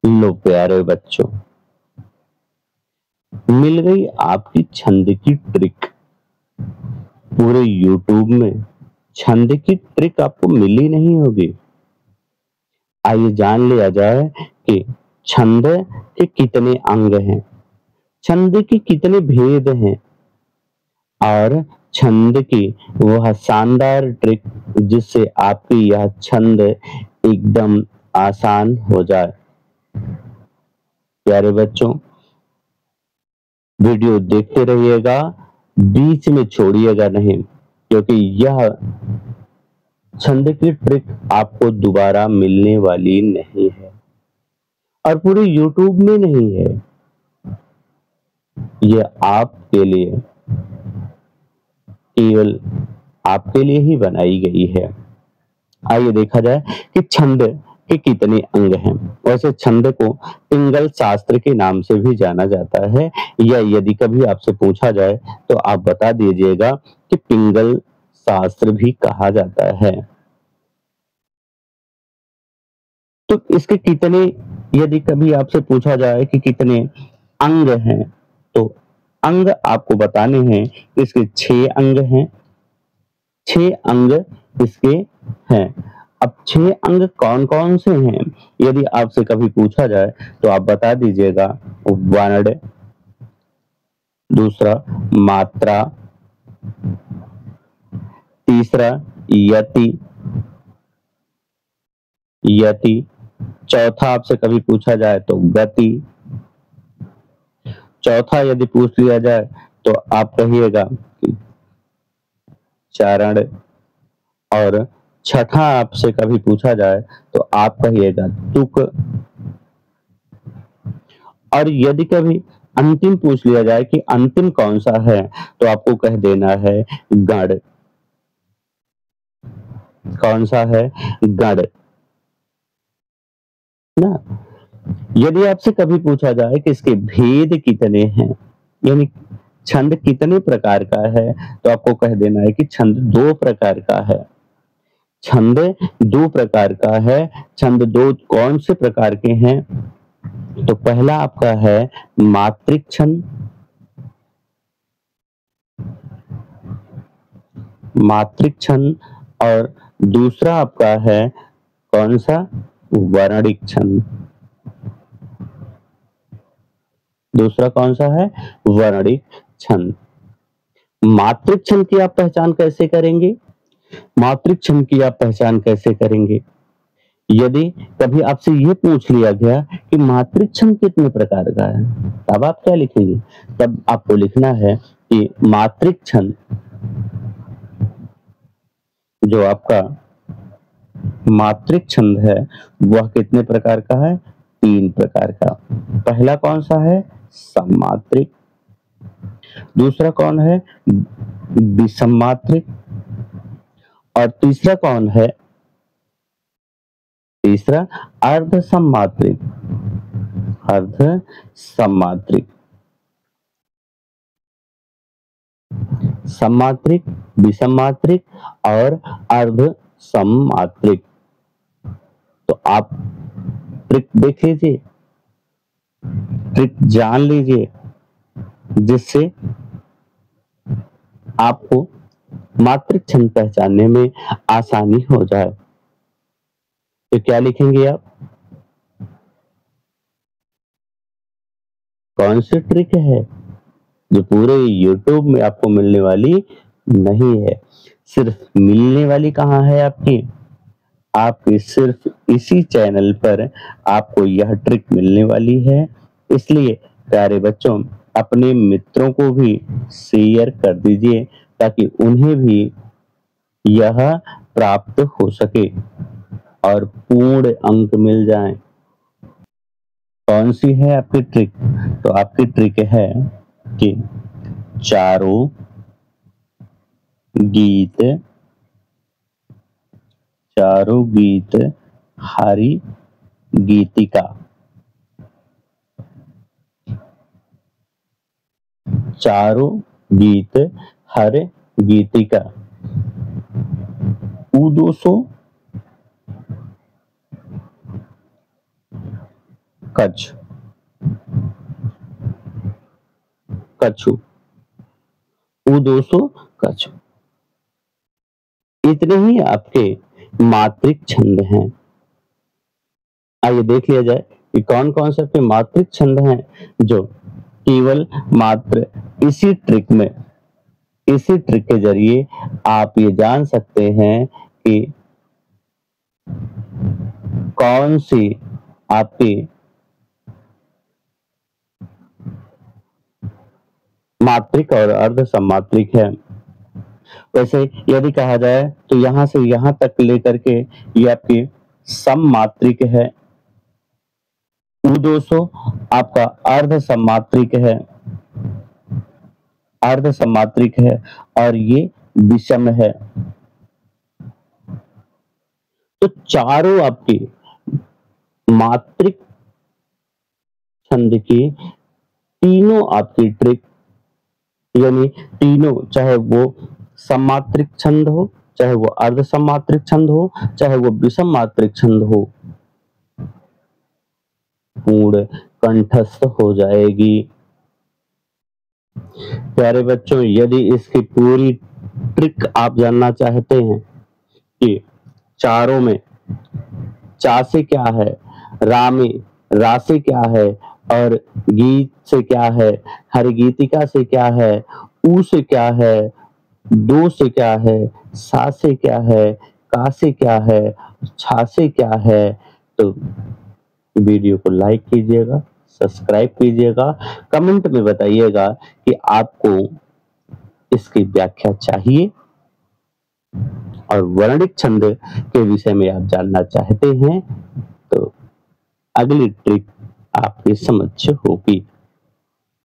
लो प्यारे बच्चों, मिल गई आपकी छंद की ट्रिक। पूरे यूट्यूब में छंद की ट्रिक आपको मिली नहीं होगी। आइए जान लिया जाए कि छंद के कितने अंग हैं, छंद के कितने भेद हैं और छंद की वह शानदार ट्रिक जिससे आपकी यह छंद एकदम आसान हो जाए। प्यारे बच्चों, वीडियो देखते रहिएगा, बीच में छोड़िएगा नहीं, क्योंकि यह छंद की ट्रिक आपको दोबारा मिलने वाली नहीं है और पूरे यूट्यूब में नहीं है। यह आपके लिए, केवल आपके लिए ही बनाई गई है। आइए देखा जाए कि छंद के कितने अंग हैं। वैसे छंद को पिंगल शास्त्र के नाम से भी जाना जाता है, या यदि कभी आपसे पूछा जाए तो आप बता दीजिएगा कि पिंगल शास्त्र भी कहा जाता है। तो इसके कितने, यदि कभी आपसे पूछा जाए कि कितने अंग हैं, तो अंग आपको बताने हैं। इसके 6 अंग हैं, 6 अंग इसके हैं। अब 6 अंग कौन-कौन से हैं? यदि आपसे कभी पूछा जाए तो आप बता दीजिएगा। वर्ण, दूसरा मात्रा, तीसरा यति, यति, चौथा आपसे कभी पूछा जाए तो गति, चौथा यदि पूछ लिया जाए तो आप कहिएगा कि चरण, और छठा आपसे कभी पूछा जाए तो आप कहिएगा तुक, और यदि कभी अंतिम पूछ लिया जाए कि अंतिम कौन सा है तो आपको कह देना है गण। कौन सा है? गण ना। यदि आपसे कभी पूछा जाए कि इसके भेद कितने हैं, यानी छंद कितने प्रकार का है, तो आपको कह देना है कि छंद 2 प्रकार का है। छंद 2 प्रकार का है। छंद 2 कौन से प्रकार के हैं? तो पहला आपका है मात्रिक छंद, मात्रिक छंद, और दूसरा आपका है कौन सा? वर्णिक छंद। दूसरा कौन सा है? वर्णिक छंद। मात्रिक छंद की आप पहचान कैसे करेंगे? मात्रिक छंद की आप पहचान कैसे करेंगे? यदि कभी आपसे ये पूछ लिया गया कि मात्रिक छंद कितने प्रकार का है, तब आप क्या लिखेंगे? तब आपको लिखना है कि मात्रिक छंद जो आपका मात्रिक छंद है वह कितने प्रकार का है? 3 प्रकार का। पहला कौन सा है? सममात्रिक। दूसरा कौन है? विषममात्रिक। और तीसरा कौन है? तीसरा अर्ध सममात्रिक। अर्ध सममात्रिक। सममात्रिक, विषममात्रिक और अर्ध सममात्रिक। तो आप ट्रिक देख लीजिए, ट्रिक जान लीजिए, जिससे आपको मात्रिक छंद पहचानने में आसानी हो जाए। तो क्या लिखेंगे आप? कौन सी ट्रिक है जो पूरे यूट्यूब में आपको मिलने वाली नहीं है? सिर्फ मिलने वाली कहाँ है आपकी? आपकी सिर्फ इसी चैनल पर आपको यह ट्रिक मिलने वाली है। इसलिए प्यारे बच्चों, अपने मित्रों को भी शेयर कर दीजिए ताकि उन्हें भी यह प्राप्त हो सके और पूर्ण अंक मिल जाएं। कौन सी है आपकी ट्रिक? तो आपकी ट्रिक है कि चारों गीत, चारों गीत हरि गीतिका। चारों गीत हर गीतिका। ऊ 200 कछ, कछु, उ 200 कछु। इतने ही आपके मात्रिक छंद हैं। आइए देख लिया जाए कि कौन कौन से आपके मात्रिक छंद हैं जो केवल मात्र इसी ट्रिक में, इसी ट्रिक के जरिए आप ये जान सकते हैं कि कौन सी आपकी मात्रिक और अर्ध सम्मात्रिक है। वैसे यदि कहा जाए तो यहां से यहां तक लेकर के ये आपकी सममात्रिक है, उ 200 आपका अर्ध सम्मात्रिक है, अर्ध सम्मात्रिक है और ये विषम है। तो चारों आपकी मात्रिक छंद की तीनों आपकी ट्रिक, यानी तीनों, चाहे वो सम्मात्रिक छंद हो, चाहे वो अर्ध सम्मात्रिक छंद हो, चाहे वो विषम मात्रिक छंद हो, पूर्ण कंठस्थ हो जाएगी। प्यारे बच्चों, यदि इसकी पूरी ट्रिक आप जानना चाहते हैं कि चारों में चा से क्या है, रा में रा से क्या है और गीत से क्या है, हरिगीतिका से क्या है, ऊ से क्या है, दो से क्या है, सा से क्या है, का से क्या है, छा से क्या है, तो वीडियो को लाइक कीजिएगा, सब्सक्राइब कीजिएगा, कमेंट में बताइएगा कि आपको इसकी व्याख्या चाहिए और वर्णिक छंद के विषय में आप जानना चाहते हैं तो अगली ट्रिक आपकी समझ होगी।